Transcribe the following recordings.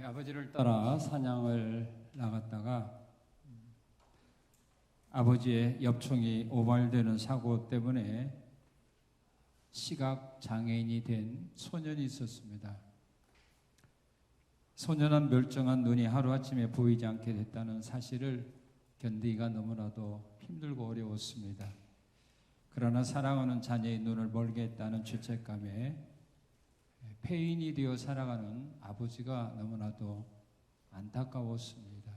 아버지를 따라 사냥을 나갔다가 아버지의 엽총이 오발되는 사고 때문에 시각 장애인이 된 소년이 있었습니다. 소년은 멀쩡한 눈이 하루아침에 보이지 않게 됐다는 사실을 견디기가 너무나도 힘들고 어려웠습니다. 그러나 사랑하는 자녀의 눈을 멀게 했다는 죄책감에 폐인이 되어 살아가는 아버지가 너무나도 안타까웠습니다.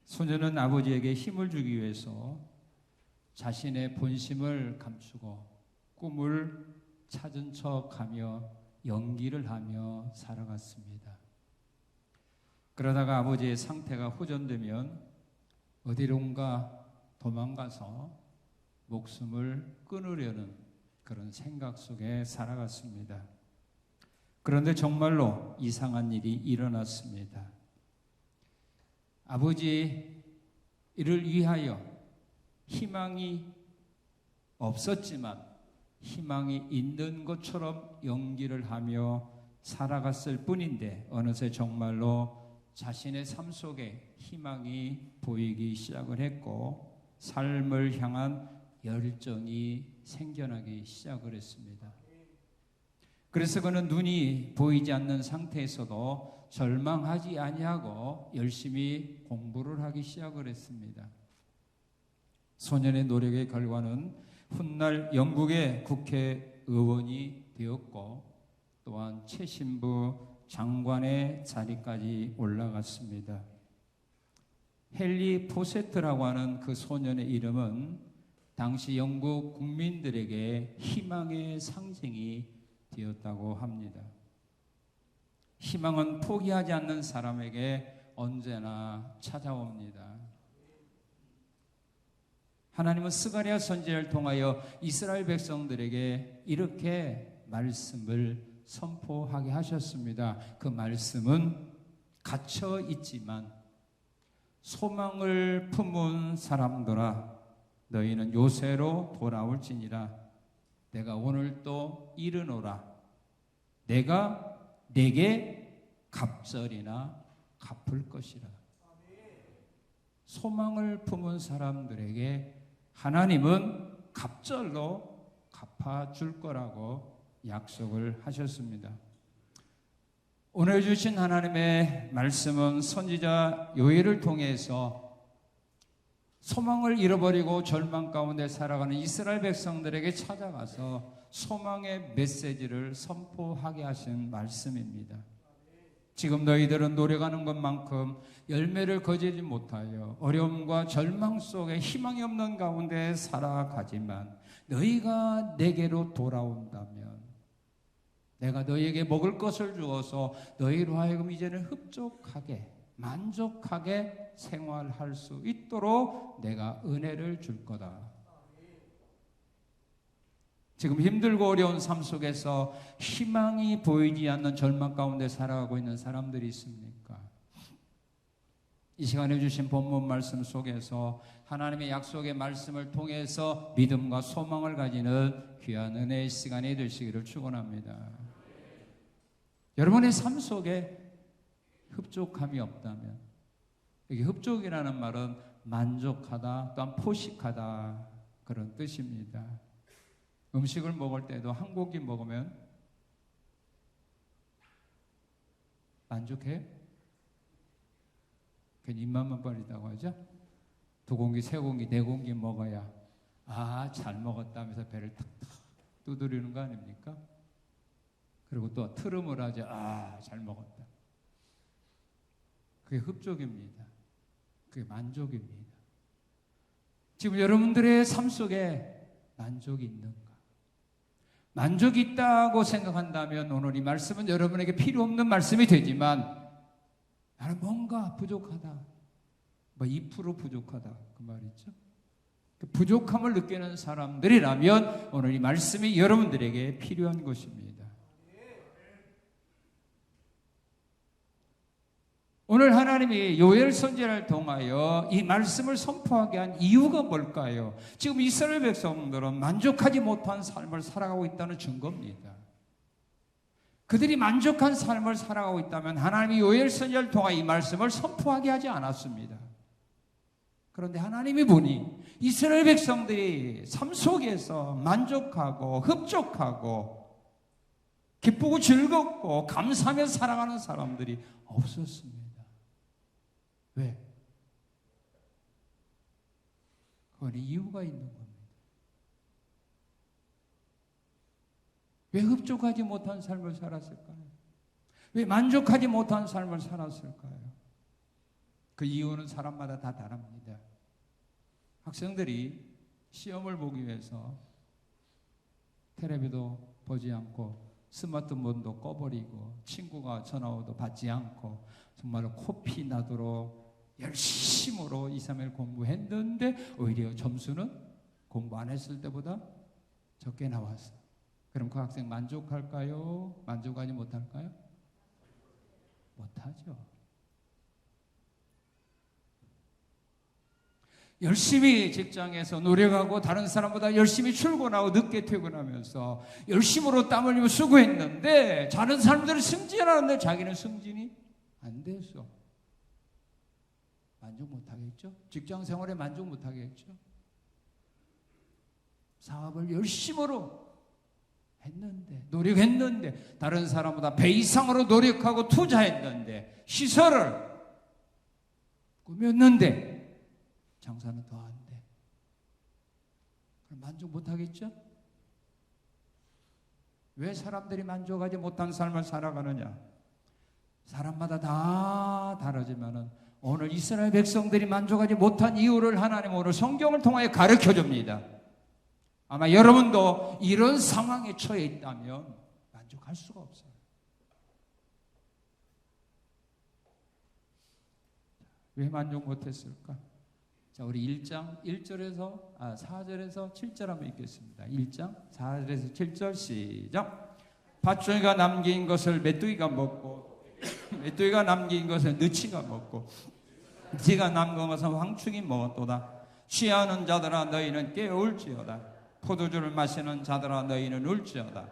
소년은 아버지에게 힘을 주기 위해서 자신의 본심을 감추고 꿈을 찾은 척하며 연기를 하며 살아갔습니다. 그러다가 아버지의 상태가 호전되면 어디론가 도망가서 목숨을 끊으려는 그런 생각 속에 살아갔습니다. 그런데 정말로 이상한 일이 일어났습니다. 아버지 이를 위하여 희망이 없었지만 희망이 있는 것처럼 연기를 하며 살아갔을 뿐인데 어느새 정말로 자신의 삶 속에 희망이 보이기 시작을 했고 삶을 향한 열정이 생겨나기 시작을 했습니다. 그래서 그는 눈이 보이지 않는 상태에서도 절망하지 아니하고 열심히 공부를 하기 시작을 했습니다. 소년의 노력의 결과는 훗날 영국의 국회의원이 되었고 또한 최신부 장관의 자리까지 올라갔습니다. 헨리 포세트라고 하는 그 소년의 이름은 당시 영국 국민들에게 희망의 상징이 되었다고 합니다. 희망은 포기하지 않는 사람에게 언제나 찾아옵니다. 하나님은 스가랴 선지자를 통하여 이스라엘 백성들에게 이렇게 말씀을 선포하게 하셨습니다. 그 말씀은 갇혀 있지만 소망을 품은 사람들아 너희는 요새로 돌아올지니라. 내가 오늘 또 이르노라. 내가 내게 갑절이나 갚을 것이라. 소망을 품은 사람들에게 하나님은 갑절로 갚아줄 거라고 약속을 하셨습니다. 오늘 주신 하나님의 말씀은 선지자 요엘을 통해서 소망을 잃어버리고 절망 가운데 살아가는 이스라엘 백성들에게 찾아가서 소망의 메시지를 선포하게 하신 말씀입니다. 지금 너희들은 노력하는 것만큼 열매를 거두지 못하여 어려움과 절망 속에 희망이 없는 가운데 살아가지만 너희가 내게로 돌아온다면 내가 너희에게 먹을 것을 주어서 너희로 하여금 이제는 흡족하게 만족하게 생활할 수 있도록 내가 은혜를 줄 거다. 지금 힘들고 어려운 삶 속에서 희망이 보이지 않는 절망 가운데 살아가고 있는 사람들이 있습니까? 이 시간에 주신 본문 말씀 속에서 하나님의 약속의 말씀을 통해서 믿음과 소망을 가지는 귀한 은혜의 시간이 되시기를 축원합니다. 여러분의 삶 속에 흡족함이 없다면, 여기 흡족이라는 말은 만족하다 또한 포식하다 그런 뜻입니다. 음식을 먹을 때도 한 고기 먹으면 만족해요? 괜히 입맛만 버리다고 하죠? 두 공기, 세 공기, 네 공기 먹어야 잘 먹었다면서 배를 탁탁 두드리는 거 아닙니까? 그리고 또 트름을 하죠. 잘 먹었다. 그게 흡족입니다. 그게 만족입니다. 지금 여러분들의 삶 속에 만족이 있는가? 만족이 있다고 생각한다면 오늘 이 말씀은 여러분에게 필요 없는 말씀이 되지만 나는 뭔가 부족하다. 2% 부족하다. 그 말이죠. 그 부족함을 느끼는 사람들이라면 오늘 이 말씀이 여러분들에게 필요한 것입니다. 오늘 하나님이 요엘 선지자를 통하여 이 말씀을 선포하게 한 이유가 뭘까요? 지금 이스라엘 백성들은 만족하지 못한 삶을 살아가고 있다는 증거입니다. 그들이 만족한 삶을 살아가고 있다면 하나님이 요엘 선지자를 통해 이 말씀을 선포하게 하지 않았습니다. 그런데 하나님이 보니 이스라엘 백성들이 삶 속에서 만족하고 흡족하고 기쁘고 즐겁고 감사하며 살아가는 사람들이 없었습니다. 왜? 그건 이유가 있는 겁니다. 왜 흡족하지 못한 삶을 살았을까요? 왜 만족하지 못한 삶을 살았을까요? 그 이유는 사람마다 다 다릅니다. 학생들이 시험을 보기 위해서 텔레비도 보지 않고 스마트폰도 꺼버리고 친구가 전화 와도 받지 않고 정말로 코피 나도록 열심으로 2, 3일 공부했는데 오히려 점수는 공부 안 했을 때보다 적게 나왔어요. 그럼 그 학생 만족할까요? 만족하지 못할까요? 못하죠. 열심히 직장에서 노력하고 다른 사람보다 열심히 출근하고 늦게 퇴근하면서 열심으로 땀 흘리며 수고했는데 다른 사람들은 승진하는데 자기는 승진이 안 됐어. 만족 못하겠죠? 직장 생활에 만족 못하겠죠? 사업을 열심으로 했는데 노력했는데 다른 사람보다 배 이상으로 노력하고 투자했는데 시설을 꾸몄는데 장사는 더 안 돼. 그럼 만족 못하겠죠? 왜 사람들이 만족하지 못한 삶을 살아가느냐? 사람마다 다 다르지만은 오늘 이스라엘 백성들이 만족하지 못한 이유를 하나님 오늘 성경을 통하여 가르쳐 줍니다. 아마 여러분도 이런 상황에 처해 있다면 만족할 수가 없어요. 왜 만족 못했을까? 자, 우리 1장 4절에서 7절 한번 읽겠습니다. 1장 4절에서 7절 시작. 밧줄가 남긴 것을 메뚜기가 먹고 메뚜기가 남긴 것을 느치가 먹고 지가 남긴 것을 황충이 먹었도다. 취하는 자들아 너희는 깨울지어다. 포도주를 마시는 자들아 너희는 울지어다.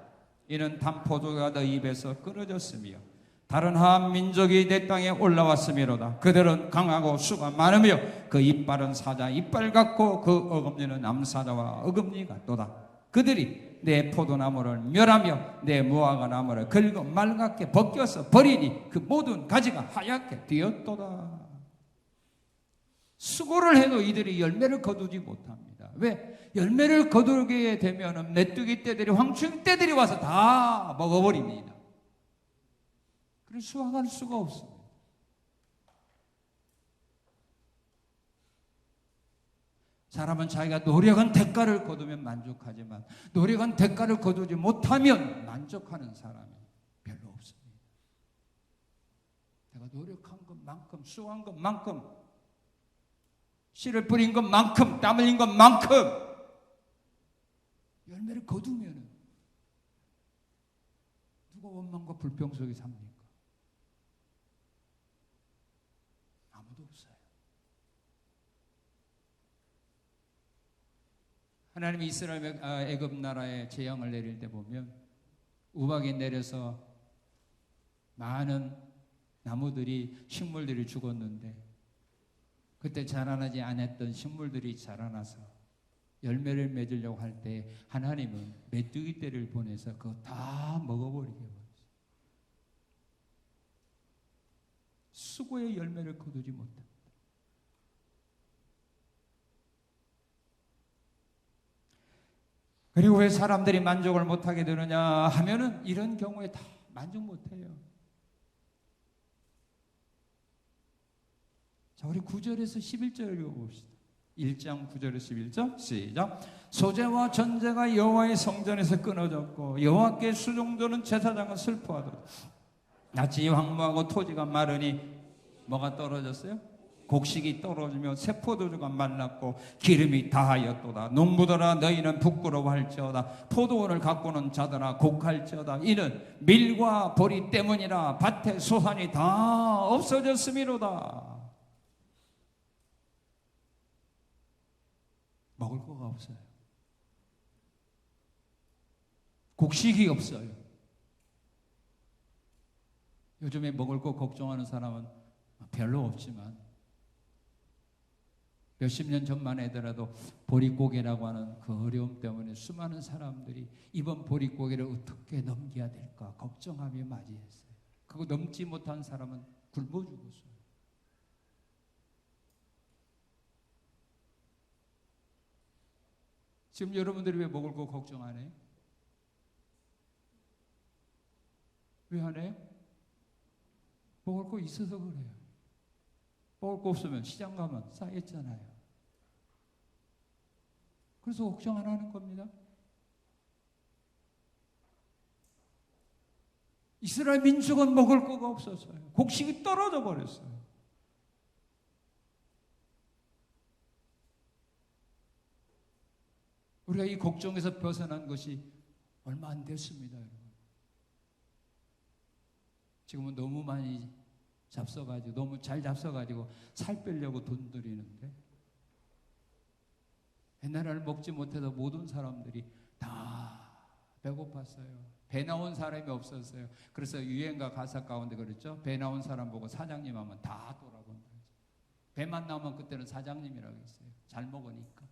이는 단 포도가 너희 입에서 끊어졌으며 다른 한 민족이 내 땅에 올라왔음이로다. 그들은 강하고 수가 많으며 그 이빨은 사자 이빨 같고 그 어금니는 암사자와 어금니 같도다. 그들이 내 포도나무를 멸하며 내 무화과 나무를 긁어 말갛게 벗겨서 버리니 그 모든 가지가 하얗게 되었도다. 수고를 해도 이들이 열매를 거두지 못합니다. 왜? 열매를 거두게 되면 메뚜기 떼들이 황충 떼들이 와서 다 먹어버립니다. 그래서 수확할 수가 없습니다. 사람은 자기가 노력한 대가를 거두면 만족하지만 노력한 대가를 거두지 못하면 만족하는 사람이 별로 없습니다. 내가 노력한 것만큼 수고한 것만큼 씨를 뿌린 것만큼 땀 흘린 것만큼 열매를 거두면 누가 원망과 불평 속에 삽니까? 아무도 없어요. 하나님이 이스라엘 애굽 나라에 재앙을 내릴 때 보면 우박이 내려서 많은 나무들이 식물들이 죽었는데 그때 자라나지 않았던 식물들이 자라나서 열매를 맺으려고 할 때 하나님은 메뚜기 떼를 보내서 그거 다 먹어버리게 해버렸어요. 수고의 열매를 거두지 못합니다. 그리고 왜 사람들이 만족을 못하게 되느냐 하면은 이런 경우에 다 만족 못해요. 자, 우리 9절에서 11절 읽어봅시다. 1장 9절에서 11절 시작. 소재와 전제가 여호와의 성전에서 끊어졌고 여호와께 수종조는 제사장은 슬퍼하도다. 낯이 황무하고 토지가 마르니 뭐가 떨어졌어요? 곡식이 떨어지며 새 포도주가 말랐고 기름이 다하였도다. 농부들아 너희는 부끄러워할지어다. 포도원을 가꾸는 자들아 곡할지어다. 이는 밀과 보리 때문이라 밭의 소산이 다 없어졌음이로다. 먹을 거가 없어요. 곡식이 없어요. 요즘에 먹을 거 걱정하는 사람은 별로 없지만 몇십 년 전만 해더라도 보릿고개라고 하는 그 어려움 때문에 수많은 사람들이 이번 보릿고개를 어떻게 넘겨야 될까 걱정하며 맞이했어요. 그거 넘지 못한 사람은 굶어 죽었어요. 지금 여러분들이 왜 먹을 거 걱정 안 해요? 왜 안 해요? 먹을 거 있어서 그래요. 먹을 거 없으면 시장 가면 쌓였잖아요. 그래서 걱정 안 하는 겁니다. 이스라엘 민족은 먹을 거가 없었어요. 곡식이 떨어져 버렸어요. 우리가 이 걱정에서 벗어난 것이 얼마 안 됐습니다, 여러분. 지금은 너무 많이 잡숴가지고, 너무 잘 잡숴가지고 살 빼려고 돈 들이는데, 옛날에는 먹지 못해서 모든 사람들이 다 배고팠어요. 배 나온 사람이 없었어요. 그래서 유행가 가사 가운데 그랬죠. 배 나온 사람 보고 사장님 하면 다 돌아본다. 배만 나오면 그때는 사장님이라고 했어요. 잘 먹으니까.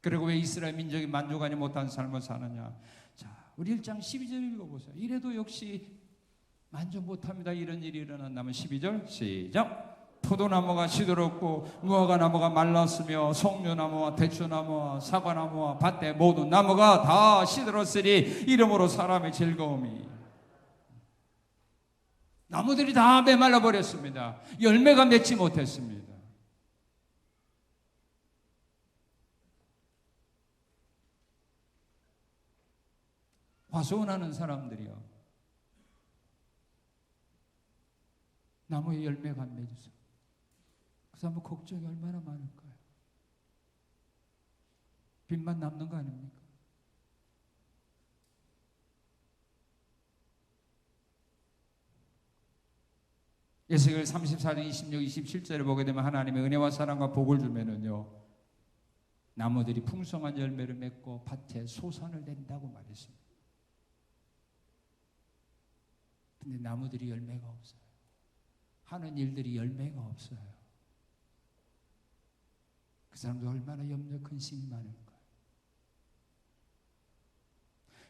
그리고 왜 이스라엘 민족이 만족하지 못한 삶을 사느냐. 자, 우리 1장 12절 읽어보세요. 이래도 역시 만족 못합니다. 이런 일이 일어난다면 12절 시작. 포도나무가 시들었고 무화과나무가 말랐으며 석류나무와 대추나무와 사과나무와 밭의 모든 나무가 다 시들었으니 이러므로 사람의 즐거움이. 나무들이 다 메말라 버렸습니다. 열매가 맺지 못했습니다. 화소원하는 사람들이요, 나무에 열매가 안 맺어서 그 사람은 걱정이 얼마나 많을까요? 빚만 남는 거 아닙니까? 에스겔 34장 26, 27절에 보게 되면 하나님의 은혜와 사랑과 복을 주면은요, 나무들이 풍성한 열매를 맺고 밭에 소산을 낸다고 말했습니다. 근데 나무들이 열매가 없어요. 하는 일들이 열매가 없어요. 그 사람도 얼마나 염려 근심이 많을까요?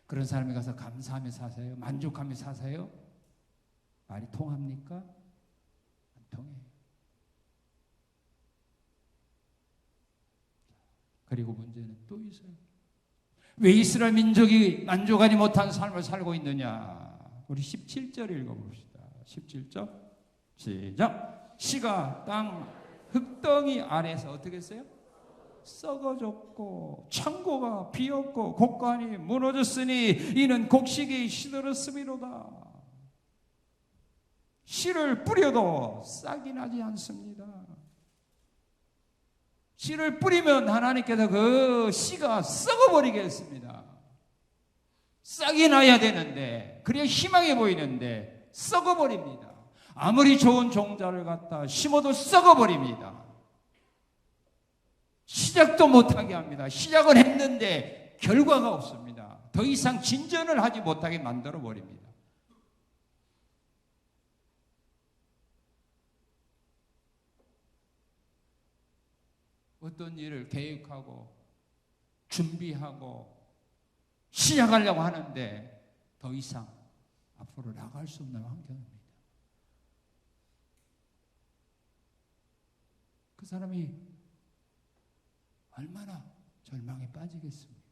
그런 사람이 가서 감사하며 사세요? 만족하며 사세요? 말이 통합니까? 안 통해요. 그리고 문제는 또 있어요. 왜 이스라엘 민족이 만족하지 못한 삶을 살고 있느냐? 우리 17절 읽어봅시다. 17절 시작. 씨가 땅 흙덩이 아래서 어떻게 했어요? 썩어졌고 창고가 비었고 곡간이 무너졌으니 이는 곡식이 시들었음이로다. 씨를 뿌려도 싹이 나지 않습니다. 씨를 뿌리면 하나님께서 그 씨가 썩어버리겠습니다. 싹이 나야 되는데, 그래야 희망이 보이는데 썩어버립니다. 아무리 좋은 종자를 갖다 심어도 썩어버립니다. 시작도 못하게 합니다. 시작은 했는데 결과가 없습니다. 더 이상 진전을 하지 못하게 만들어버립니다. 어떤 일을 계획하고 준비하고 시작하려고 하는데 더 이상 앞으로 나갈 수 없는 환경입니다. 그 사람이 얼마나 절망에 빠지겠습니까?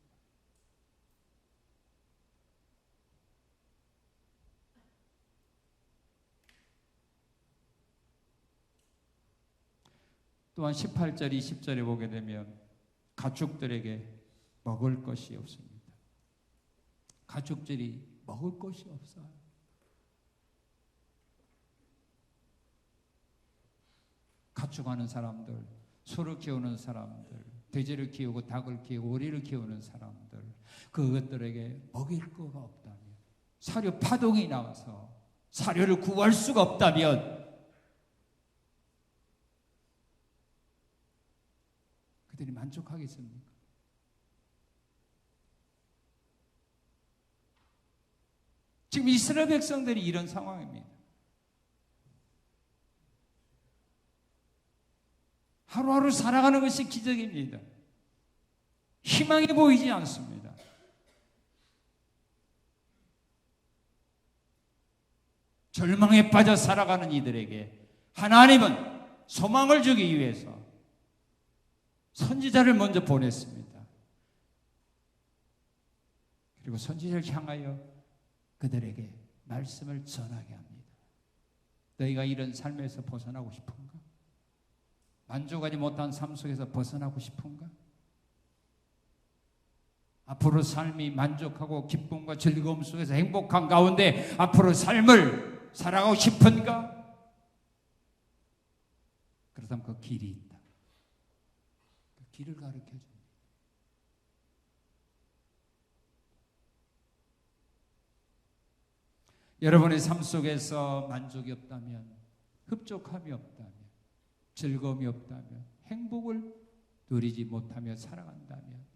또한 18절, 20절에 보게 되면 가축들에게 먹을 것이 없습니다. 가축들이 먹을 것이 없어요. 가축하는 사람들, 소를 키우는 사람들, 돼지를 키우고 닭을 키우고 오리를 키우는 사람들, 그것들에게 먹일 거가 없다면, 사료 파동이 나와서 사료를 구할 수가 없다면 그들이 만족하겠습니까? 지금 이스라엘 백성들이 이런 상황입니다. 하루하루 살아가는 것이 기적입니다. 희망이 보이지 않습니다. 절망에 빠져 살아가는 이들에게 하나님은 소망을 주기 위해서 선지자를 먼저 보냈습니다. 그리고 선지자를 향하여 그들에게 말씀을 전하게 합니다. 너희가 이런 삶에서 벗어나고 싶은가? 만족하지 못한 삶 속에서 벗어나고 싶은가? 앞으로 삶이 만족하고 기쁨과 즐거움 속에서 행복한 가운데 앞으로 삶을 살아가고 싶은가? 그렇다면 그 길이 있다. 그 길을 가르쳐 줍니다. 여러분의 삶 속에서 만족이 없다면, 흡족함이 없다면, 즐거움이 없다면, 행복을 누리지 못하며 살아간다면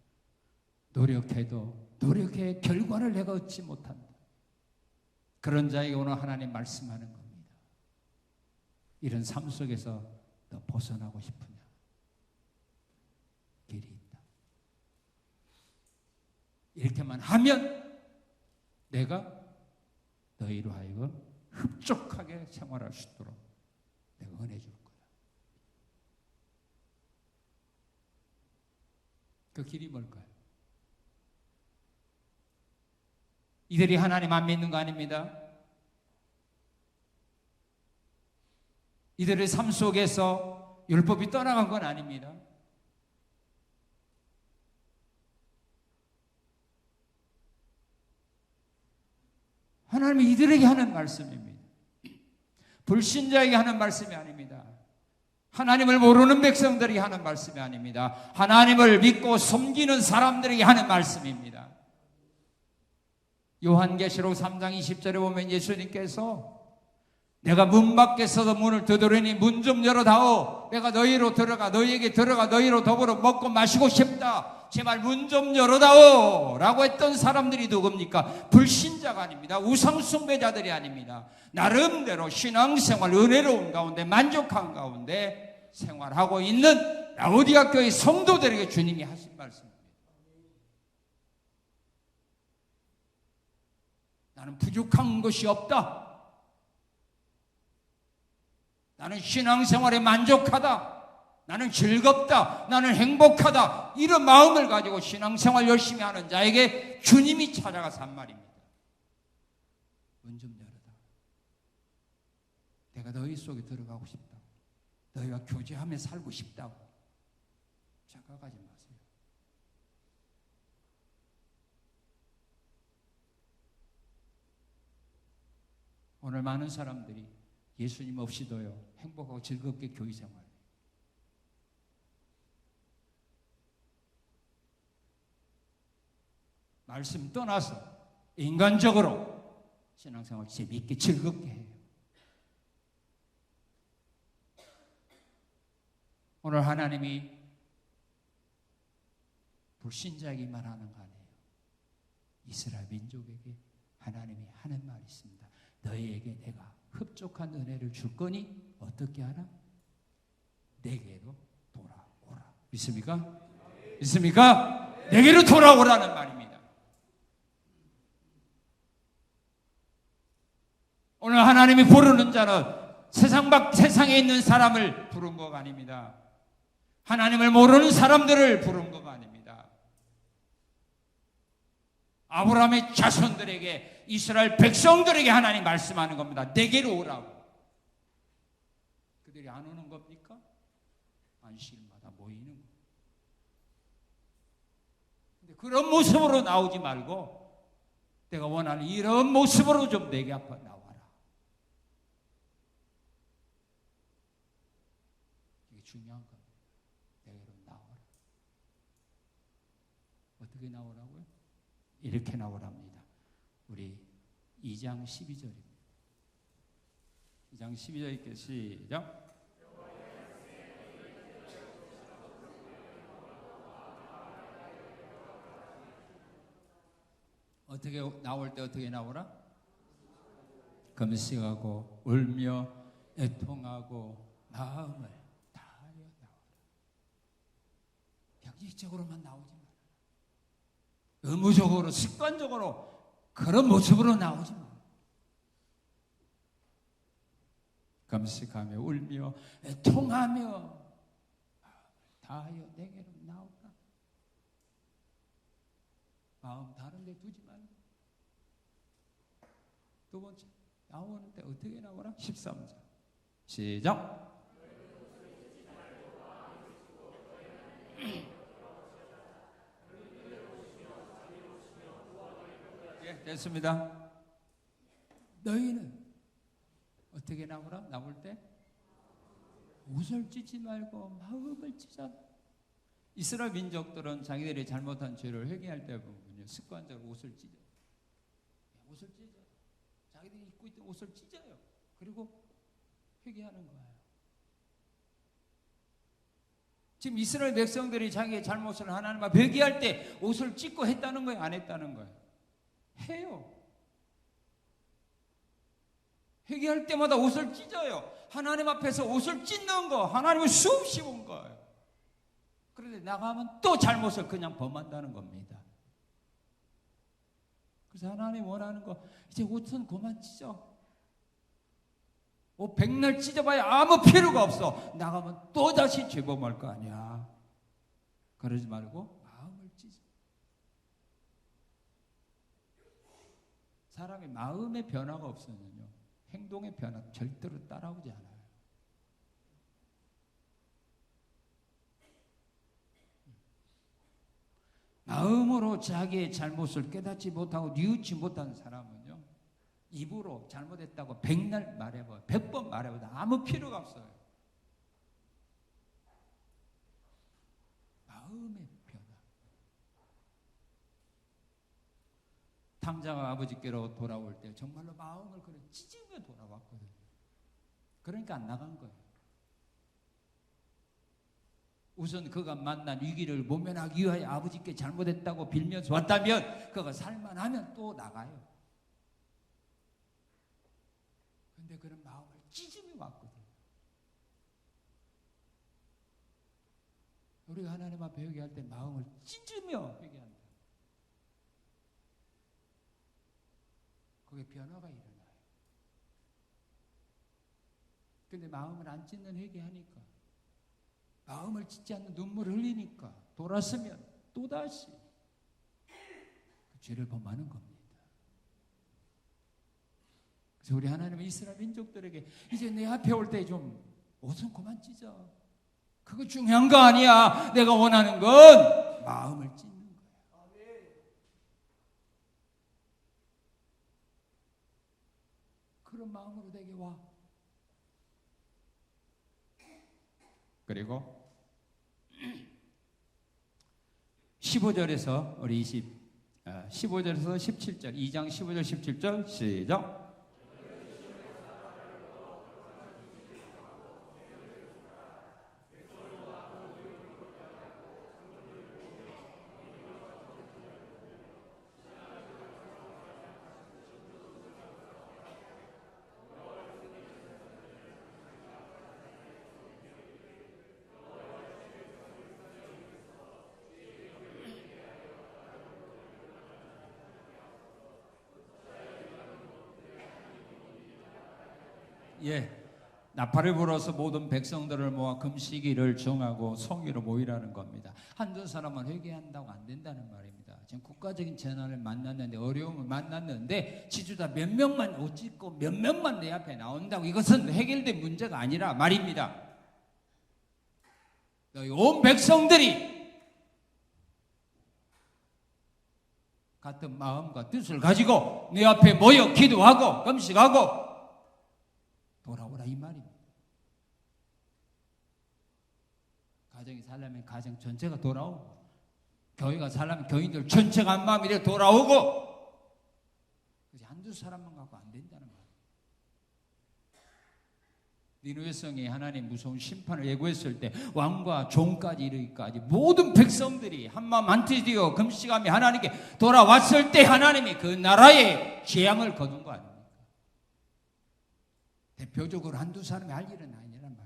노력해도 노력의 결과를 내가 얻지 못한다. 그런 자에게 오늘 하나님 말씀하는 겁니다. 이런 삶 속에서 너 벗어나고 싶으냐? 길이 있다. 이렇게만 하면 내가 너희로 하여금 흡족하게 생활할 수 있도록 내가 은혜 줄 거야. 그 길이 뭘까요? 이들이 하나님 안 믿는 거 아닙니다. 이들의 삶 속에서 율법이 떠나간 건 아닙니다. 하나님이 이들에게 하는 말씀입니다. 불신자에게 하는 말씀이 아닙니다. 하나님을 모르는 백성들에게 하는 말씀이 아닙니다. 하나님을 믿고 섬기는 사람들에게 하는 말씀입니다. 요한계시록 3장 20절에 보면 예수님께서 내가 문 밖에 서서 문을 두드리니 문 좀 열어다오. 내가 너희로 들어가 너희에게 들어가 너희로 더불어 먹고 마시고 싶다. 제발 문 좀 열어다오 라고 했던 사람들이 누굽니까? 불신자가 아닙니다. 우상숭배자들이 아닙니다. 나름대로 신앙생활 은혜로운 가운데 만족한 가운데 생활하고 있는 라오디아 교회 성도들에게 주님이 하신 말씀입니다. 나는 부족한 것이 없다. 나는 신앙생활에 만족하다. 나는 즐겁다. 나는 행복하다. 이런 마음을 가지고 신앙생활 열심히 하는 자에게 주님이 찾아가서 한 말입니다. 문 좀 열어다. 내가 너희 속에 들어가고 싶다. 너희와 교제하며 살고 싶다고. 착각하지 마세요. 오늘 많은 사람들이 예수님 없이도요 행복하고 즐겁게 교회 생활. 말씀 떠나서 인간적으로 신앙생활 재미있게 즐겁게 해요. 오늘 하나님이 불신자에게 말하는 거 아니에요. 이스라엘 민족에게 하나님이 하는 말이 있습니다. 너희에게 내가 흡족한 은혜를 줄 거니 어떻게 하나? 내게로 돌아오라. 믿습니까? 믿습니까? 내게로 돌아오라는 말입니다. 오늘 하나님이 부르는 자는 세상에 있는 사람을 부른 거가 아닙니다. 하나님을 모르는 사람들을 부른 거가 아닙니다. 아브라함의 자손들에게 이스라엘 백성들에게 하나님 말씀하는 겁니다. 내게로 오라고. 그들이 안 오는 겁니까? 안식일마다 모이는 거예요. 근데 그런 모습으로 나오지 말고 내가 원하는 이런 모습으로 좀 내게 앞에 나와라. 이게 중요한 겁니다. 내게로 나와라. 어떻게 나오라고요? 이렇게 나오랍니다. 우리 2장 12절입니다. 2장 12절 읽게 시작. 어떻게 나올 때 어떻게 나오라? 금식하고 울며 애통하고 마음을 다하여 나오라. 형식적으로만 나오지 마라. 의무적으로 습관적으로 그런 모습으로 나오지 마라. 금식하며 울며 애통하며 마음을 다하여 내게로 나오라. 마음 다른 데 두지 말고. 두 번째, 나오는데 어떻게 나오라? 13절 시작. 예, 됐습니다. 너희는 어떻게 나오라? 나올 때 옷을 찢지 말고 마음을 찢어라. 이스라엘 민족들은 자기들이 잘못한 죄를 회개할 때 보면요, 습관적으로 옷을 찢어요. 옷을 찢어요. 자기들이 입고 있던 옷을 찢어요. 그리고 회개하는 거예요. 지금 이스라엘 백성들이 자기의 잘못을 하나님 앞에 회개할 때 옷을 찢고 했다는 거예요? 안 했다는 거예요? 해요. 회개할 때마다 옷을 찢어요. 하나님 앞에서 옷을 찢는 거 하나님은 수없이 본 거예요. 그런데 나가면 또 잘못을 그냥 범한다는 겁니다. 그래서 하나님 원하는 거, 이제 옷은 그만 찢어. 옷 백날 찢어봐야 아무 필요가 없어. 나가면 또다시 죄범할 거 아니야. 그러지 말고 마음을 찢어. 사람의 마음의 변화가 없으면요, 행동의 변화 절대로 따라오지 않아요. 마음으로 자기의 잘못을 깨닫지 못하고 뉘우치 못하는 사람은요, 입으로 잘못했다고 100날 말해봐요. 100번 말해봐도 아무 필요가 없어요. 마음의 변화. 탕자가 아버지께로 돌아올 때 정말로 마음을 그래 찢으며 돌아왔거든요. 그러니까 안 나간 거예요. 우선 그가 만난 위기를 모면하기 위하여 아버지께 잘못했다고 빌면서 왔다면 그가 살만하면 또 나가요. 근데 그런 마음을 찢으며 왔거든요. 우리가 하나님 앞에 회개할 때 마음을 찢으며 회개한다. 그게 변화가 일어나요. 근데 마음을 안 찢는 회개하니까, 마음을 찢지 않는 눈물을 흘리니까 돌았으면 또다시 그 죄를 범하는 겁니다. 그래서 우리 하나님은 이스라엘 민족들에게 이제 내 앞에 올 때 좀 옷은 그만 찢어. 그거 중요한 거 아니야. 내가 원하는 건 마음을 찢는 거야. 그런 마음으로 내게 와. 그리고 15절에서 우리 15절에서 17절, 2장 15절 17절 시작. 예, 나팔을 불어서 모든 백성들을 모아 금식일을 정하고 성회로 모이라는 겁니다. 한두 사람만 회개한다고 안 된다는 말입니다. 지금 국가적인 재난을 만났는데, 어려움을 만났는데 지주다 몇 명만 옷 찢고 몇 명만 내 앞에 나온다고 이것은 해결된 문제가 아니라 말입니다. 너희 온 백성들이 같은 마음과 뜻을 가지고 내 앞에 모여 기도하고 금식하고 돌아오라 이 말입니다. 가정이 살려면 가정 전체가 돌아오고, 교회가 살려면 교인들 전체가 한 마음이 돌아오고, 그래서 한두 사람만 갖고 안 된다는 말이에요. 니느웨 성이 하나님 무서운 심판을 예고했을 때 왕과 종까지 이르기까지 모든 백성들이 한마음 한뜻이어 금식하며 하나님께 돌아왔을 때 하나님이 그 나라의 재앙을 거둔 거 아닙니까? 대표적으로 한두 사람이 할 일은 아니란 말입니다.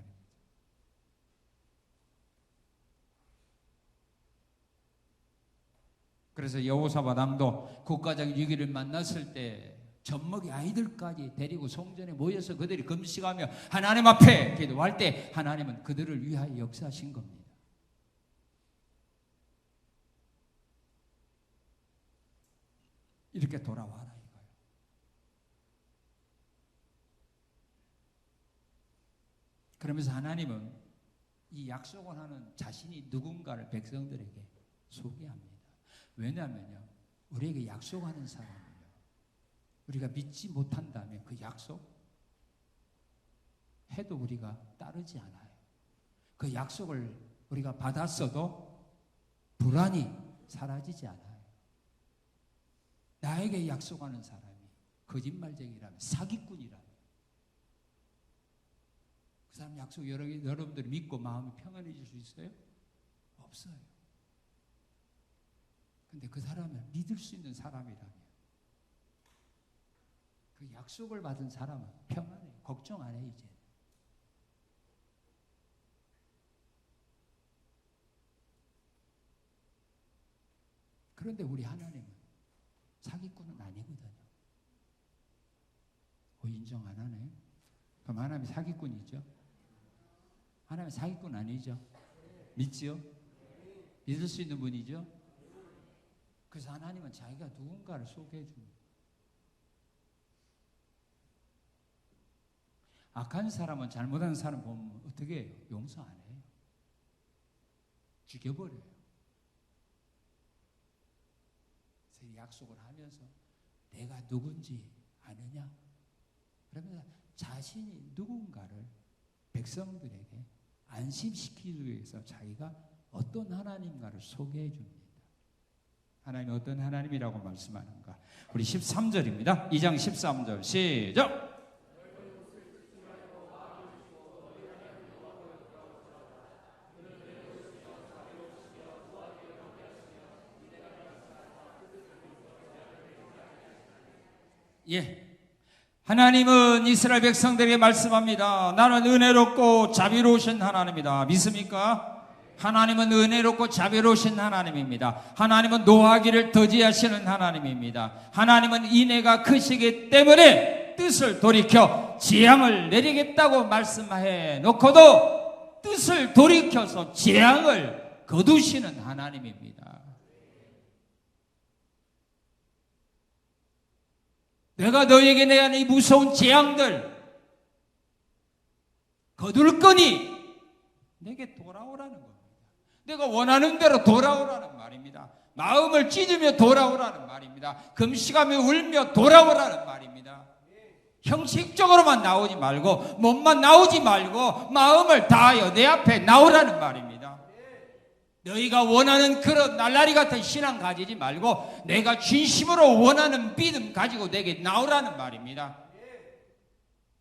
그래서 여호사밧 왕도 국가적 위기를 만났을 때 젖먹이 아이들까지 데리고 성전에 모여서 그들이 금식하며 하나님 앞에 기도할 때 하나님은 그들을 위하여 역사하신 겁니다. 이렇게 돌아와라 이거예요. 그러면서 하나님은 이 약속을 하는 자신이 누군가를 백성들에게 소개합니다. 왜냐하면요, 우리에게 약속하는 사람은요, 우리가 믿지 못한다면 그 약속 해도 우리가 따르지 않아요. 그 약속을 우리가 받았어도 불안이 사라지지 않아요. 나에게 약속하는 사람이 거짓말쟁이라면, 사기꾼이라면 그 사람 약속 여러분들이 믿고 마음이 평안해질 수 있어요? 없어요. 근데 그 사람을 믿을 수 있는 사람이라면, 그 약속을 받은 사람은 평안해. 걱정 안 해, 이제. 그런데 우리 하나님은 사기꾼은 아니거든요. 인정 안 하네. 그럼 하나님이 사기꾼이죠? 하나님이 사기꾼 아니죠? 믿지요? 믿을 수 있는 분이죠? 그래서 하나님은 자기가 누군가를 소개해 줍니다. 악한 사람은, 잘못한 사람 보면 어떻게 해요? 용서 안 해요. 죽여버려요. 그래서 약속을 하면서 내가 누군지 아느냐? 그러면서 자신이 누군가를 백성들에게 안심시키기 위해서 자기가 어떤 하나님가를 소개해 줍니다. 하나님이 어떤 하나님이라고 말씀하는가? 우리 13절입니다. 2장 13절 시작! 예, 하나님은 이스라엘 백성들에게 말씀합니다. 나는 은혜롭고 자비로우신 하나님이다. 믿습니까? 하나님은 은혜롭고 자비로우신 하나님입니다. 하나님은 노하기를 더디하시는 하나님입니다. 하나님은 인애가 크시기 때문에 뜻을 돌이켜 재앙을 내리겠다고 말씀해 놓고도 뜻을 돌이켜서 재앙을 거두시는 하나님입니다. 내가 너에게 내한 이 무서운 재앙들 거둘 거니 내게 돌아오라는 겁니다. 내가 원하는 대로 돌아오라는 말입니다. 마음을 찢으며 돌아오라는 말입니다. 금식하며 울며 돌아오라는 말입니다. 형식적으로만 나오지 말고, 몸만 나오지 말고 마음을 다하여 내 앞에 나오라는 말입니다. 너희가 원하는 그런 날라리 같은 신앙 가지지 말고 내가 진심으로 원하는 믿음 가지고 내게 나오라는 말입니다.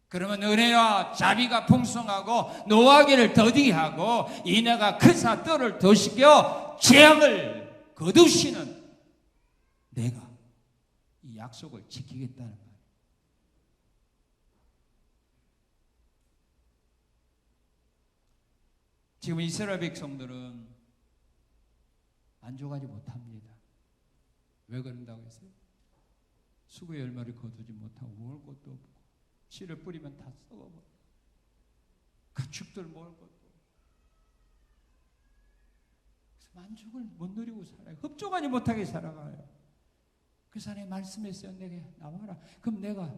그러면 은혜와 자비가 풍성하고 노하기를 더디게 하고 인애가 크사 뜰을 더시켜 재앙을 거두시는 내가 이 약속을 지키겠다는 말이에요. 지금 이스라엘 백성들은 만족하지 못합니다. 왜 그런다고 했어요? 수고의 열매를 거두지 못하고 먹을 것도 없고 씨를 뿌리면 다 썩어버려. 가축들 먹을 것도 없고. 그래서 만족을 못 누리고 살아요. 흡족하지 못하게 살아가요. 그래서 하나님 말씀했어요. 내게 나와라. 그럼 내가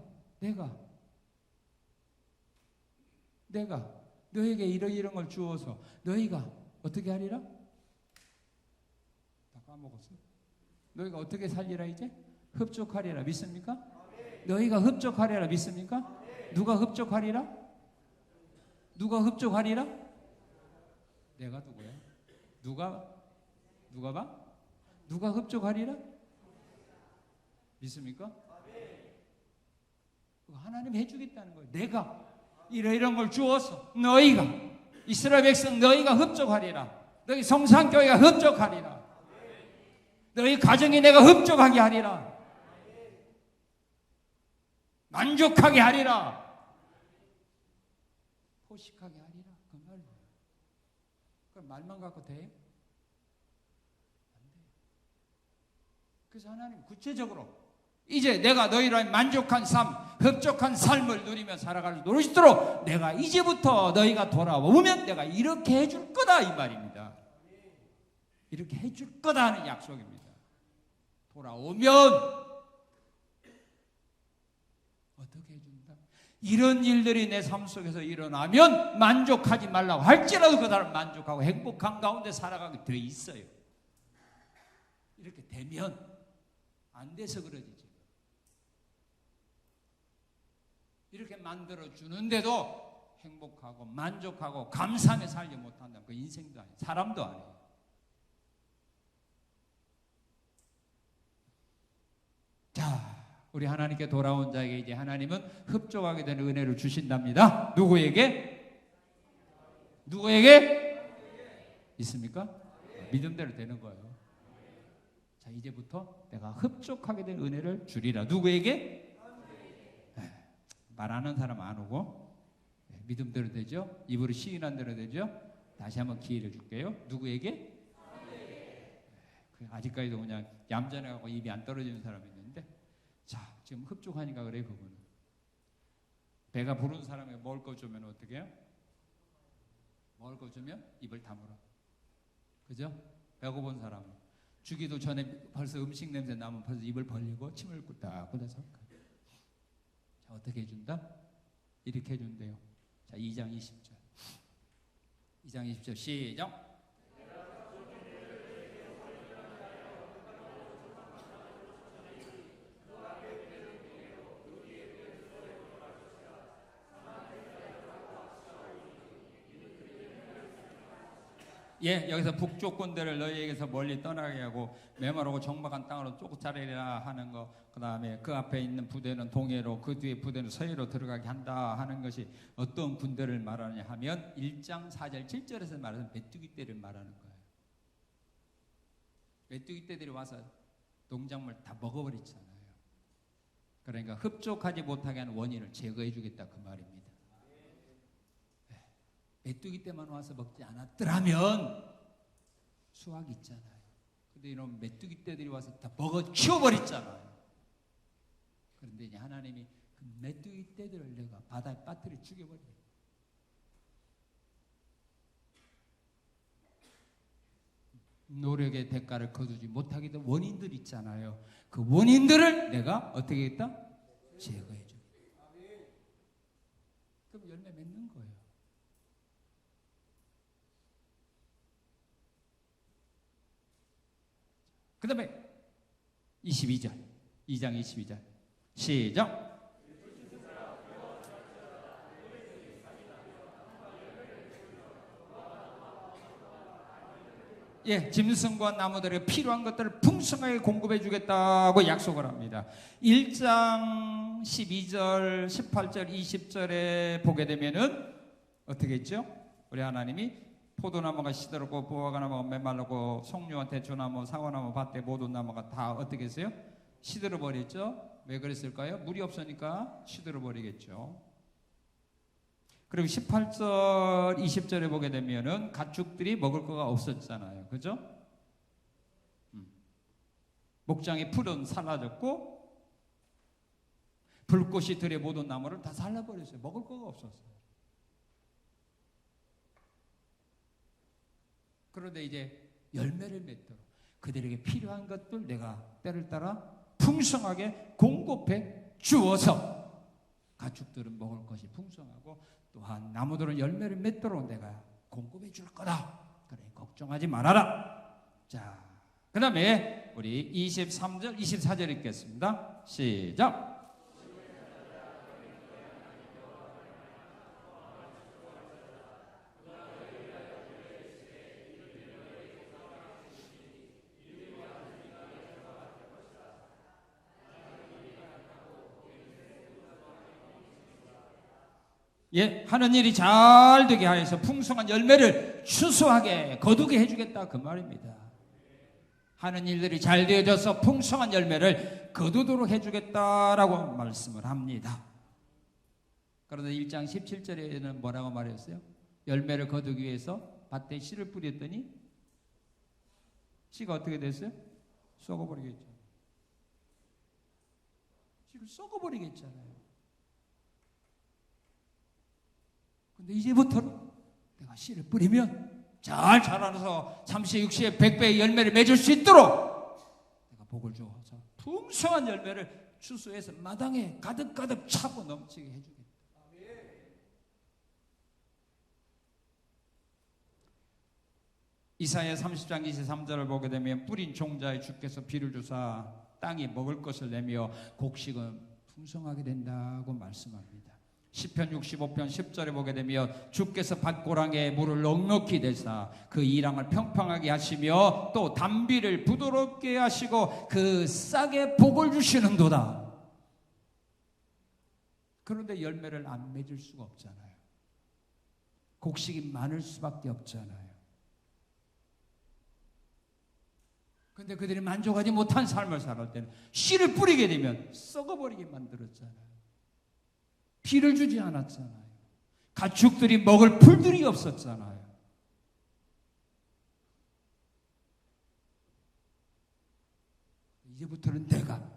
너에게 이런 걸 주어서 너희가 어떻게 하리라? 까먹었어. 너희가 어떻게 살리라 이제? 흡족하리라. 믿습니까? 너희가 흡족하리라. 믿습니까? 누가 흡족하리라? 누가 흡족하리라? 내가 누구야? 누가 봐? 누가 흡족하리라? 믿습니까? 하나님 해주겠다는 거예요. 내가 이런 걸 주어서 너희가 이스라엘 백성 너희가 흡족하리라. 너희 성산교회가 흡족하리라. 너희 가정이 내가 흡족하게 하리라. 만족하게 하리라. 포식하게 하리라 그 말이에요. 그럼 말만 갖고 돼요? 안 돼요. 그래서 하나님 구체적으로 이제 내가 너희로 만족한 삶, 흡족한 삶을 누리며 살아갈 수 있도록 내가 이제부터 너희가 돌아오면 내가 이렇게 해줄 거다 이 말입니다. 이렇게 해줄 거다 하는 약속입니다. 돌아오면 어떻게 해준다? 이런 일들이 내 삶 속에서 일어나면 만족하지 말라고 할지라도 그 사람 만족하고 행복한 가운데 살아가게 돼 있어요. 이렇게 되면 안 돼서 그러지 지금. 이렇게 만들어 주는데도 행복하고 만족하고 감사하며 살지 못한다면 그 인생도 아니에요. 사람도 아니에요. 자, 우리 하나님께 돌아온 자에게 이제 하나님은 흡족하게 되는 은혜를 주신답니다. 누구에게? 누구에게? 있습니까? 믿음대로 되는 거예요. 자, 이제부터 내가 흡족하게 된 은혜를 주리라. 누구에게? 말하는 사람 안 오고 믿음대로 되죠? 입으로 시인한 대로 되죠? 다시 한번 기회를 줄게요. 누구에게? 아직까지도 그냥 얌전해가고 입이 안 떨어지는 사람이 있는데, 자, 지금 흡족하니까 그래요. 그분은 배가 부른 사람에게 먹을 거 주면 어떻게 해요? 먹을 거 주면 입을 다물어. 그죠? 배고픈 사람은 주기도 전에 벌써 음식 냄새 나면 벌써 입을 벌리고 침을 딱 꽂아서. 자, 어떻게 해준다? 이렇게 해준대요. 자, 2장 20절 2장 20절 시작. 예, 여기서 북쪽 군대를 너희에게서 멀리 떠나게 하고 메마르고 적막한 땅으로 쫓아내리라 하는 거, 그 다음에 그 앞에 있는 부대는 동해로, 그 뒤에 부대는 서해로 들어가게 한다 하는 것이 어떤 군대를 말하냐 하면 1장 4절 7절에서 말하는 메뚜기 떼를 말하는 거예요. 메뚜기 떼들이 와서 농작물 다 먹어버렸잖아요. 그러니까 흡족하지 못하게 하는 원인을 제거해 주겠다 그 말입니다. 메뚜기 때만 와서 먹지 않았더라면 수확이 있잖아요. 근데 이런 메뚜기 떼들이 와서 다 먹어 치워버렸잖아요. 그런데 이제 하나님이 그 메뚜기 떼들을 내가 바다에 빠뜨려 죽여버려요. 노력의 대가를 거두지 못하게 된 원인들 있잖아요. 그 원인들을 내가 어떻게 했다? 제거해 주겠다. 그럼 열매 맺는 거예요. 그 다음에 22절 2장 22절 시작. 예, 짐승과 나무들에게 필요한 것들을 풍성하게 공급해 주겠다고 약속을 합니다. 1장 12절 18절 20절에 보게 되면은 어떻게 했죠? 우리 하나님이 포도나무가 시들었고 무화과 나무가 메말랐고 송류와 대추나무 사과나무 밭에 모든 나무가 다 어떻게 했어요? 시들어 버렸죠. 왜 그랬을까요? 물이 없으니까 시들어 버리겠죠. 그리고 18절 20절에 보게 되면은 가축들이 먹을 거가 없었잖아요. 그죠? 목장의 풀은 사라졌고 불꽃이 들의 모든 나무를 다 살라버렸어요. 먹을 거가 없었어요. 그런데 이제 열매를 맺도록 그들에게 필요한 것들 내가 때를 따라 풍성하게 공급해 주어서 가축들은 먹을 것이 풍성하고 또한 나무들은 열매를 맺도록 내가 공급해 줄 거다. 그래, 걱정하지 말아라. 자, 그 다음에 우리 23절 24절 읽겠습니다. 시작. 예, 하는 일이 잘 되게 하여서 풍성한 열매를 추수하게 거두게 해주겠다 그 말입니다. 하는 일들이 잘 되어져서 풍성한 열매를 거두도록 해주겠다라고 말씀을 합니다. 그런데 1장 17절에는 뭐라고 말했어요? 열매를 거두기 위해서 밭에 씨를 뿌렸더니 씨가 어떻게 됐어요? 썩어버리겠죠. 씨를 썩어버리겠잖아요. 근데 이제부터는 내가 씨를 뿌리면 잘 자라서 30, 60, 100배의 열매를 맺을 수 있도록 내가 복을 주어서 풍성한 열매를 추수해서 마당에 가득가득 차고 넘치게 해주겠다. 이사야 30장 23절을 보게 되면 뿌린 종자에 주께서 비를 주사 땅이 먹을 것을 내며 곡식은 풍성하게 된다고 말씀합니다. 시편 65편 10절에 보게 되면 주께서 밭고랑에 물을 넉넉히 대사 그 이랑을 평평하게 하시며 또 담비를 부드럽게 하시고 그 싹에 복을 주시는도다. 그런데 열매를 안 맺을 수가 없잖아요. 곡식이 많을 수밖에 없잖아요. 근데 그들이 만족하지 못한 삶을 살을 때는 씨를 뿌리게 되면 썩어버리게 만들었잖아요. 비를 주지 않았잖아요. 가축들이 먹을 풀들이 없었잖아요. 이제부터는 내가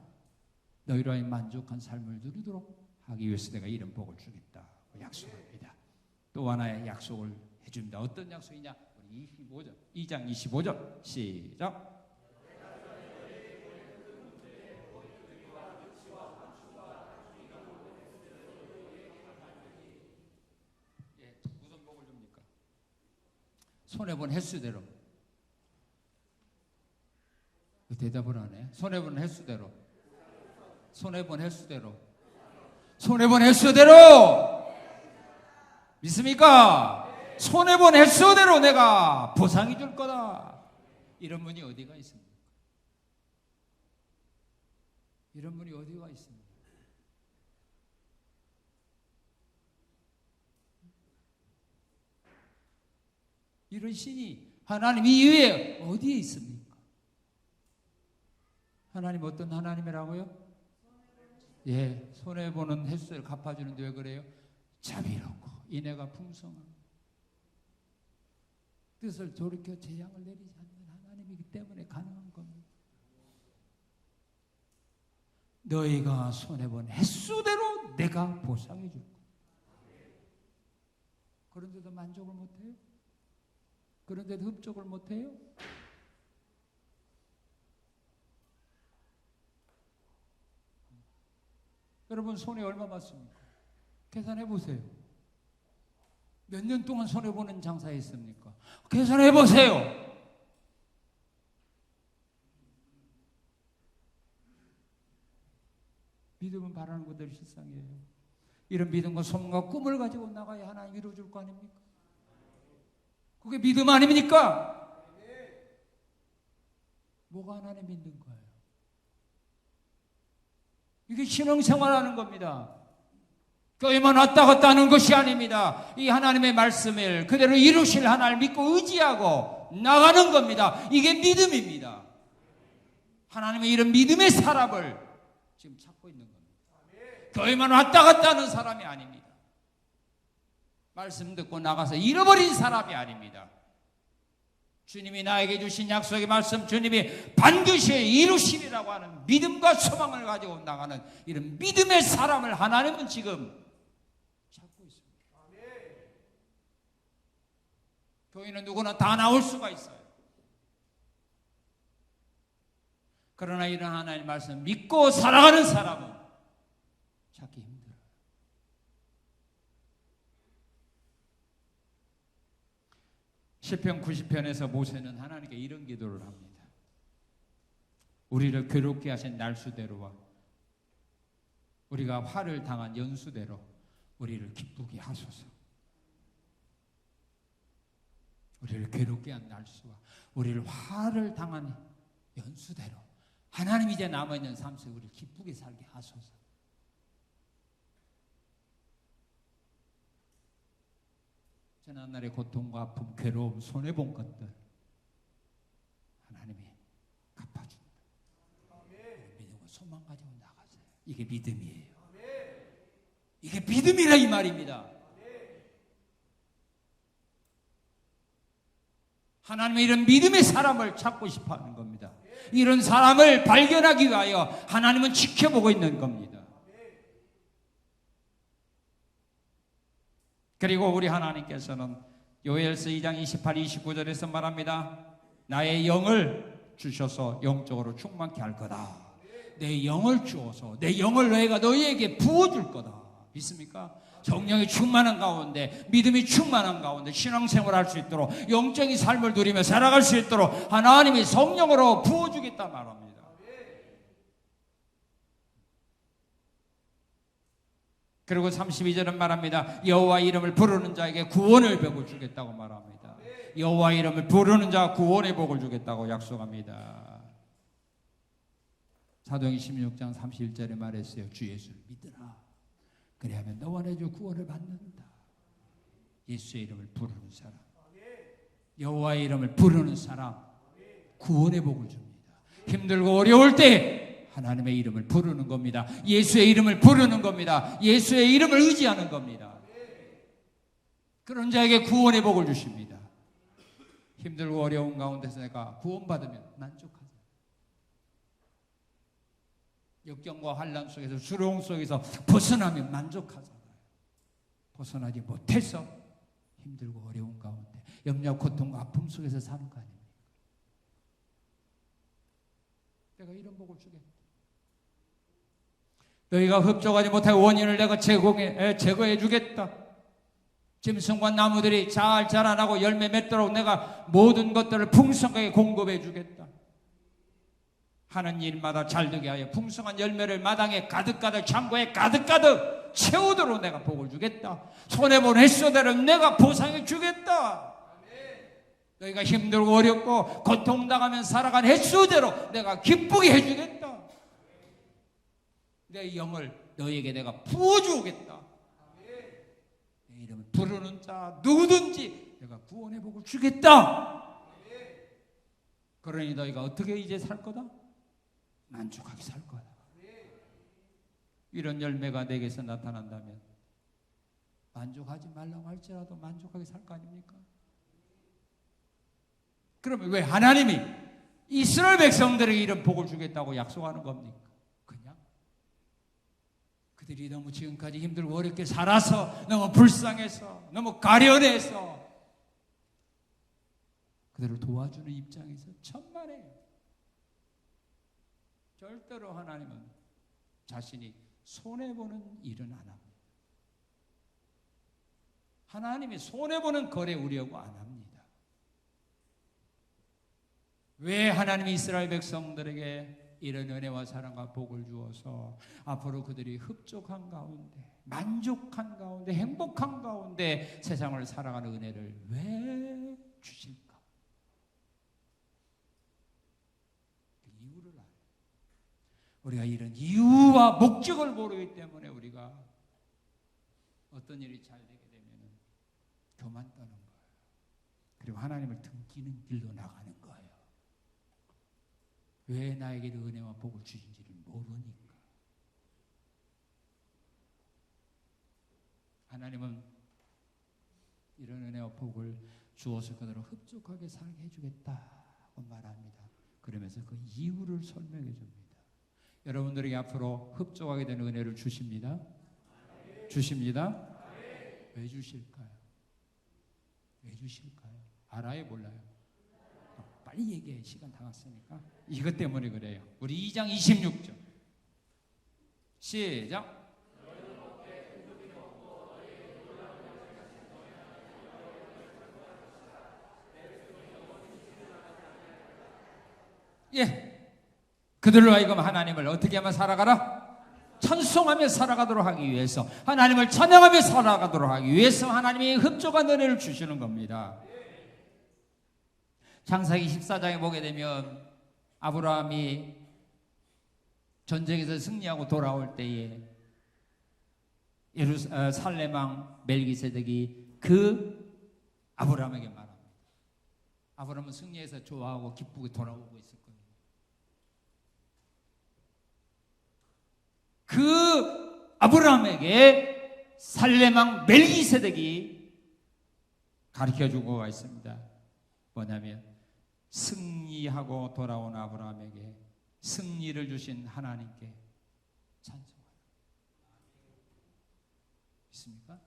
너희로 하여 만족한 삶을 누리도록 하기 위해서 내가 이런 복을 주겠다고 약속합니다. 또 하나의 약속을 해줍니다. 어떤 약속이냐? 우리 25절, 2장 25절 시작. 무슨 복을 줍니까? 손해본 횟수대로. 대답을 안 해. 손해본 횟수대로. 손해본 횟수대로. 손해본 횟수대로. 믿습니까? 손해본 횟수대로 내가 보상해 줄 거다. 이런 분이 어디가 있습니까? 이런 분이 어디가 있습니까? 이런 신이 하나님 이외에 어디에 있습니까? 하나님 어떤 하나님이라고요? 예, 손해보는 횟수를 갚아주는데 왜 그래요? 자비롭고 인애가 풍성한 뜻을 돌이켜 재앙을 내리지 않는 하나님이기 때문에 가능한 겁니다. 너희가 손해본 횟수대로 내가 보상해 줄 거야. 그런데도 만족을 못해요? 그런데도 흡족을 못해요? 여러분 손해 얼마 받습니까? 계산해 보세요. 몇 년 동안 손해보는 장사했습니까? 계산해 보세요. 믿음은 바라는 것들이 실상이에요. 이런 믿음과 소망과 꿈을 가지고 나가야 하나님 이루어줄 거 아닙니까? 그게 믿음 아닙니까? 뭐가 하나님 믿는 거예요? 이게 신앙생활하는 겁니다. 교회만 왔다 갔다 하는 것이 아닙니다. 이 하나님의 말씀을 그대로 이루실 하나님을 믿고 의지하고 나가는 겁니다. 이게 믿음입니다. 하나님의 이런 믿음의 사람을 지금 찾고 있는 겁니다. 교회만 왔다 갔다 하는 사람이 아닙니다. 말씀 듣고 나가서 잃어버린 사람이 아닙니다. 주님이 나에게 주신 약속의 말씀, 주님이 반드시 이루시리라고 하는 믿음과 소망을 가지고 나가는 이런 믿음의 사람을 하나님은 지금 찾고 있습니다. 교회는 누구나 다 나올 수가 있어요. 그러나 이런 하나님의 말씀 믿고 살아가는 사람은 찾기 힘들어요. 시편 90편에서 모세는 하나님께 이런 기도를 합니다. 우리를 괴롭게 하신 날수대로와 우리가 화를 당한 연수대로 우리를 기쁘게 하소서. 우리를 괴롭게 한 날수와 우리를 화를 당한 연수대로 하나님 이제 남아있는 삶 속에 우리를 기쁘게 살게 하소서. 지난날의 고통과 아픔, 괴로움, 손해본 것들 하나님이 갚아준다. 믿음과 소망 가지고 나가세요. 이게 믿음이에요. 이게 믿음이라 이 말입니다. 하나님은 이런 믿음의 사람을 찾고 싶어 하는 겁니다. 이런 사람을 발견하기 위하여 하나님은 지켜보고 있는 겁니다. 그리고 우리 하나님께서는 요엘서 2장 28, 29절에서 말합니다. 나의 영을 주셔서 영적으로 충만케 할 거다. 내 영을 주어서 내 영을 내가 너희에게 부어줄 거다. 믿습니까? 성령이 충만한 가운데, 믿음이 충만한 가운데 신앙생활을 할 수 있도록, 영적인 삶을 누리며 살아갈 수 있도록 하나님이 성령으로 부어주겠다 말합니다. 그리고 32절은 말합니다. 여호와 이름을 부르는 자에게 구원의 복을 주겠다고 말합니다. 여호와 이름을 부르는 자 구원의 복을 주겠다고 약속합니다. 사도행전 16장 31절에 말했어요. 주 예수를 믿으라. 그래야면 너와 내 주 구원을 받는다. 예수의 이름을 부르는 사람, 여호와의 이름을 부르는 사람 구원의 복을 줍니다. 힘들고 어려울 때 하나님의 이름을 부르는 겁니다. 예수의 이름을 부르는 겁니다. 예수의 이름을 의지하는 겁니다. 그런 자에게 구원의 복을 주십니다. 힘들고 어려운 가운데서 내가 구원받으면 만족하죠. 역경과 환난 속에서 수렁 속에서 벗어나면 만족하잖아요. 벗어나지 못해서 힘들고 어려운 가운데 염려, 고통과 아픔 속에서 사는 거 아닙니까? 내가 이런 복을 주겠다. 너희가 흡족하지 못할 원인을 내가 제거해 주겠다. 짐승과 나무들이 잘 자라나고 열매 맺도록 내가 모든 것들을 풍성하게 공급해 주겠다. 하는 일마다 잘되게 하여 풍성한 열매를 마당에 가득가득, 창고에 가득가득 채우도록 내가 복을 주겠다. 손해본 횟수대로 내가 보상해 주겠다. 너희가 힘들고 어렵고 고통당하며 살아간 횟수대로 내가 기쁘게 해주겠다. 내 영을 너희에게 내가 부어주겠다. 내 이름을 부르는 자 누구든지 내가 구원의 복을 주겠다. 그러니 너희가 어떻게 이제 살 거다? 만족하게 살 거다. 이런 열매가 내게서 나타난다면 만족하지 말라고 할지라도 만족하게 살 거 아닙니까? 그러면 왜 하나님이 이스라엘 백성들에게 이런 복을 주겠다고 약속하는 겁니까? 그냥 그들이 너무 지금까지 힘들고 어렵게 살아서, 너무 불쌍해서, 너무 가련해서 그들을 도와주는 입장에서 천만에요. 절대로 하나님은 자신이 손해보는 일은 안 합니다. 하나님이 손해보는 거래 우려고 안 합니다. 왜 하나님이 이스라엘 백성들에게 이런 은혜와 사랑과 복을 주어서 앞으로 그들이 흡족한 가운데, 만족한 가운데, 행복한 가운데 세상을 살아가는 은혜를 왜 주실까? 그 이유를 알아요. 우리가 이런 이유와 목적을 모르기 때문에 우리가 어떤 일이 잘 되게 되면 교만 떠는 거예요. 그리고 하나님을 등기는 길로 나가는 거예요. 왜 나에게도 은혜와 복을 주신지를 모르니까. 하나님은 이런 은혜와 복을 주어서 그대로 흡족하게 살게 해주겠다고 말합니다. 그러면서 그 이유를 설명해 줍니다. 여러분들에게 앞으로 흡족하게 되는 은혜를 주십니다. 주십니다. 왜 주실까요? 왜 주실까요? 알아요? 몰라요? 빨리 얘기해. 시간 다 갔으니까. 이것 때문에 그래요. 우리 2장 26절 시작. 예, 그들로 하여금 하나님을 어떻게 하면 살아가라? 찬송하며 살아가도록 하기 위해서, 하나님을 찬양하며 살아가도록 하기 위해서 하나님이 흡족한 은혜를 주시는 겁니다. 창세기 14장에 보게 되면 아브라함이 전쟁에서 승리하고 돌아올 때에 살렘 왕 멜기세덱이 그 아브라함에게 말합니다. 아브라함은 승리해서 좋아하고 기쁘게 돌아오고 있었거든요. 그 아브라함에게 살렘왕 멜기세덱이 가르쳐주고 가 있습니다. 뭐냐면 승리하고 돌아온 아브라함에게 승리를 주신 하나님께 찬송하라. 있습니까?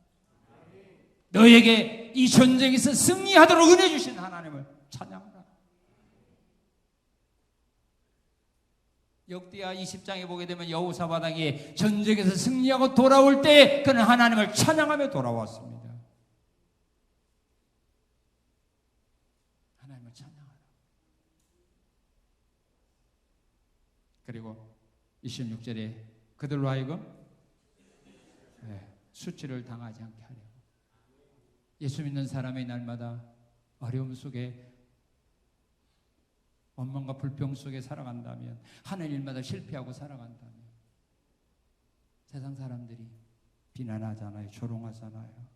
너에게 이 전쟁에서 승리하도록 은혜 주신 하나님을 찬양하라. 역대하 20장에 보게 되면 여호사밧이 전쟁에서 승리하고 돌아올 때 그는 하나님을 찬양하며 돌아왔습니다. 하나님을 찬양하라. 그리고 26절에 그들로 하여금 수치를 당하지 않게 하려고. 예수 믿는 사람의 날마다 어려움 속에 원망과 불평 속에 살아간다면, 하는 일마다 실패하고 살아간다면 세상 사람들이 비난하잖아요, 조롱하잖아요,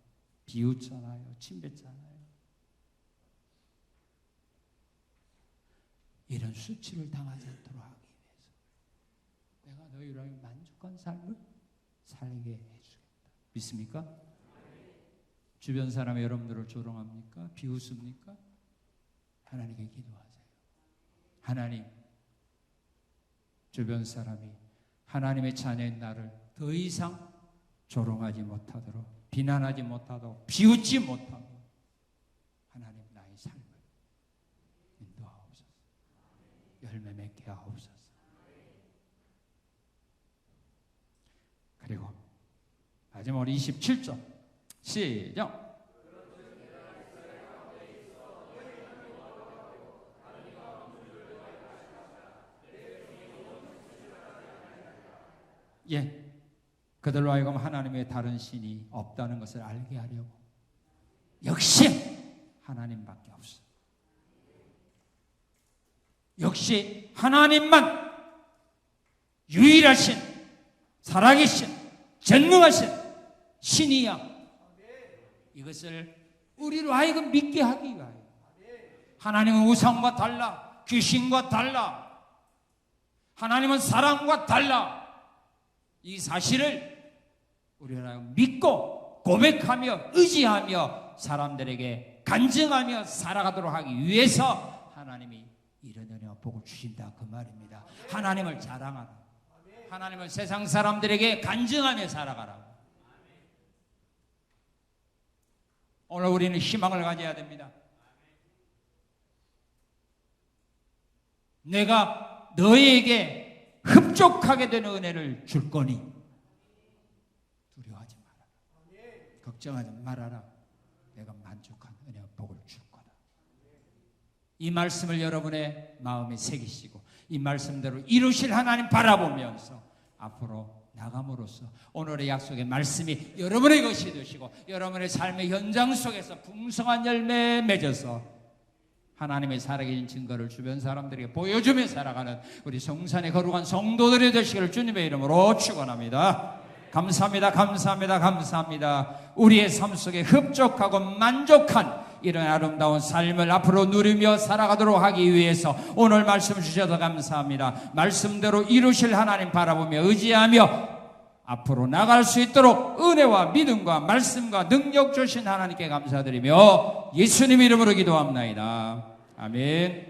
비웃잖아요, 침뱉잖아요. 이런 수치를 당하지 않도록 하기 위해서 내가 너희로 하여금 만족한 삶을 살게 해주겠다. 믿습니까? 주변 사람이 여러분들을 조롱합니까? 비웃습니까? 하나님께 기도하세요. 하나님, 주변 사람이 하나님의 자녀인 나를 더 이상 조롱하지 못하도록, 비난하지 못하도록, 비웃지 못하도록 하나님 나의 삶을 인도하옵소서. 열매 맺게 하옵소서. 그리고 마지막으로 27절 시작. 예, 그들로 하여금 하나님의 다른 신이 없다는 것을 알게 하려고. 역시 하나님밖에 없어. 역시 하나님만 유일하신, 살아계신, 전능하신 신이야. 이것을 우리로 하여금 믿게 하기 위하여. 하나님은 우상과 달라, 귀신과 달라, 하나님은 사람과 달라. 이 사실을 우리가 믿고 고백하며 의지하며 사람들에게 간증하며 살아가도록 하기 위해서 하나님이 이런 은혜와 복을 주신다, 그 말입니다. 하나님을 자랑하라. 하나님을 세상 사람들에게 간증하며 살아가라. 오늘 우리는 희망을 가져야 됩니다. 내가 너희에게 흡족하게 되는 은혜를 줄 거니 두려워하지 말아라. 걱정하지 말아라. 내가 만족한 은혜와 복을 줄 거다. 이 말씀을 여러분의 마음에 새기시고 이 말씀대로 이루실 하나님 바라보면서 앞으로 나감으로써 오늘의 약속의 말씀이 여러분의 것이 되시고 여러분의 삶의 현장 속에서 풍성한 열매 맺어서 하나님의 살아계신 증거를 주변 사람들에게 보여주며 살아가는 우리 성산의 거룩한 성도들이 되시기를 주님의 이름으로 축원합니다. 감사합니다. 감사합니다. 감사합니다. 우리의 삶 속에 흡족하고 만족한 이런 아름다운 삶을 앞으로 누리며 살아가도록 하기 위해서 오늘 말씀 주셔서 감사합니다. 말씀대로 이루실 하나님 바라보며 의지하며 앞으로 나갈 수 있도록 은혜와 믿음과 말씀과 능력 주신 하나님께 감사드리며 예수님 이름으로 기도합나이다. 아멘.